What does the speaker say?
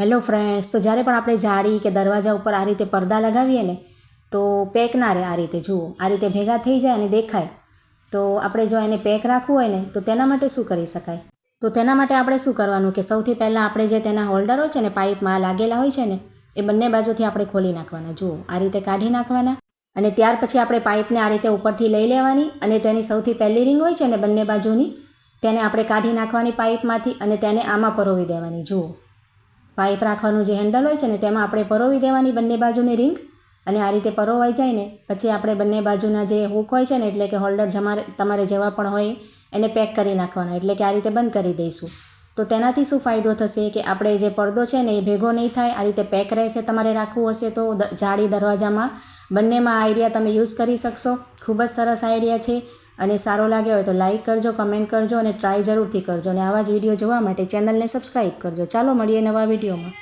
Hello friends, તો જ્યારે પણ આપણે જાળી કે દરવાજા ઉપર આ રીતે પડદા લગાવીએ ને તો પેક ના રહે. આ રીતે જુઓ, આ રીતે ભેગા થઈ જાય અને દેખાય. તો આપણે જો એને પેક રાખવું હોય ને તો તેના માટે શું કરી શકાય? તો તેના માટે આપણે શું કરવાનું કે સૌથી પહેલાં આપણે જે તેના હોલ્ડર હોય છે ને, પાઇપમાં લાગેલા હોય છે ને, એ બંને બાજુથી આપણે ખોલી નાખવાના. જુઓ, આ રીતે કાઢી નાખવાના અને ત્યાર પછી આપણે પાઇપને આ રીતે ઉપરથી લઈ લેવાની અને તેની સૌથી પહેલી રિંગ હોય છે ને બંને બાજુની, તેને આપણે કાઢી નાખવાની પાઇપમાંથી અને તેને આમાં પરોવી દેવાની. જુઓ, પાઇપ રાખવાનું જે હેન્ડલ હોય છે ને તેમાં આપણે પરોવી દેવાની બંને બાજુની રિંગ અને આ રીતે પરોવાઈ જાય ને પછી આપણે બંને બાજુના જે હૂક હોય છે ને, એટલે કે હોલ્ડર તમારે જેવા પણ હોય એને પેક કરી નાખવાના. એટલે કે આ રીતે બંધ કરી દઈશું. તો તેનાથી શું ફાયદો થશે કે આપણે જે પડદો છે ને એ ભેગો નહીં થાય, આ રીતે પેક રહેશે. તમારે રાખવું હશે તો જાળી દરવાજામાં બંનેમાં આ આઈડિયા તમે યુઝ કરી શકશો. ખૂબ જ સરસ આઈડિયા છે અને સારો લાગ્યો હોય તો લાઇક કરજો, કમેન્ટ કરજો અને ટ્રાય જરૂરથી કરજો. અને આવા જ વિડીયો જોવા માટે ચેનલને સબસ્ક્રાઈબ કરજો. ચાલો મળીએ નવા વિડીયોમાં.